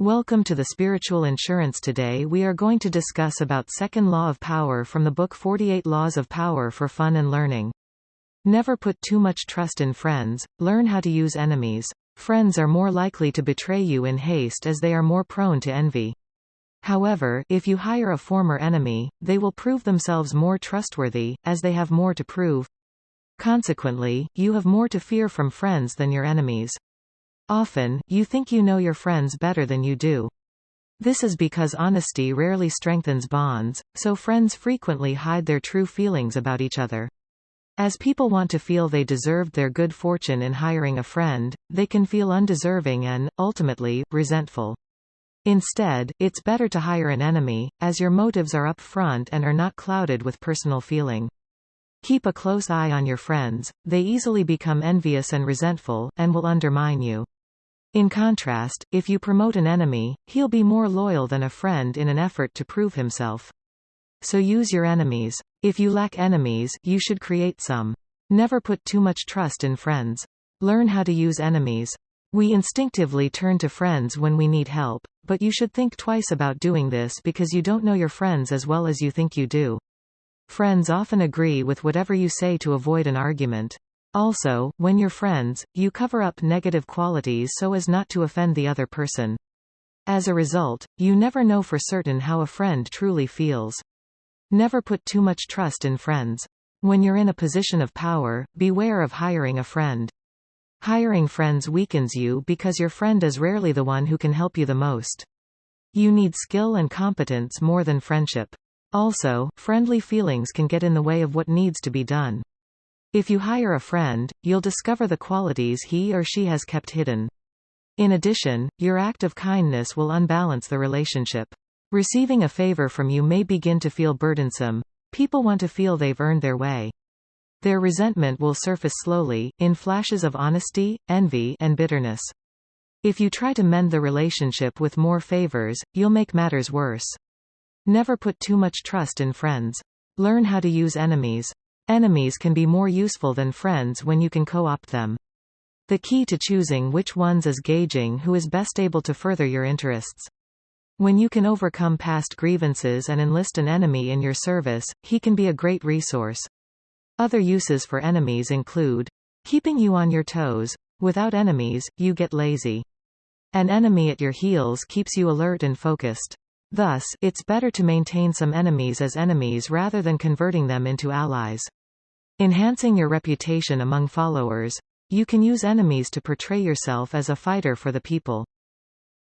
Welcome to the Spiritual Insurance. Today we are going to discuss about second law of power from the book 48 Laws of Power for Fun and Learning. Never put too much trust in friends, learn how to use enemies. Friends are more likely to betray you in haste as they are more prone to envy. However, if you hire a former enemy, they will prove themselves more trustworthy, as they have more to prove. Consequently, you have more to fear from friends than your enemies. Often, you think you know your friends better than you do. This is because honesty rarely strengthens bonds, so friends frequently hide their true feelings about each other. As people want to feel they deserved their good fortune in hiring a friend, they can feel undeserving and, ultimately, resentful. Instead, it's better to hire an enemy, as your motives are up front and are not clouded with personal feeling. Keep a close eye on your friends, they easily become envious and resentful, and will undermine you. In contrast, if you promote an enemy, he'll be more loyal than a friend in an effort to prove himself. So use your enemies. If you lack enemies, you should create some. Never put too much trust in friends. Learn how to use enemies. We instinctively turn to friends when we need help, but you should think twice about doing this because you don't know your friends as well as you think you do. Friends often agree with whatever you say to avoid an argument. Also, when you're friends, you cover up negative qualities so as not to offend the other person. As a result, you never know for certain how a friend truly feels. Never put too much trust in friends. When you're in a position of power, beware of hiring a friend. Hiring friends weakens you because your friend is rarely the one who can help you the most. You need skill and competence more than friendship. Also, friendly feelings can get in the way of what needs to be done. If you hire a friend, you'll discover the qualities he or she has kept hidden. In addition, your act of kindness will unbalance the relationship. Receiving a favor from you may begin to feel burdensome. People want to feel they've earned their way. Their resentment will surface slowly, in flashes of honesty, envy, and bitterness. If you try to mend the relationship with more favors, you'll make matters worse. Never put too much trust in friends. Learn how to use enemies. Enemies can be more useful than friends when you can co-opt them. The key to choosing which ones is gauging who is best able to further your interests. When you can overcome past grievances and enlist an enemy in your service, he can be a great resource. Other uses for enemies include keeping you on your toes. Without enemies, you get lazy. An enemy at your heels keeps you alert and focused. Thus, it's better to maintain some enemies as enemies rather than converting them into allies. Enhancing your reputation among followers. You can use enemies to portray yourself as a fighter for the people.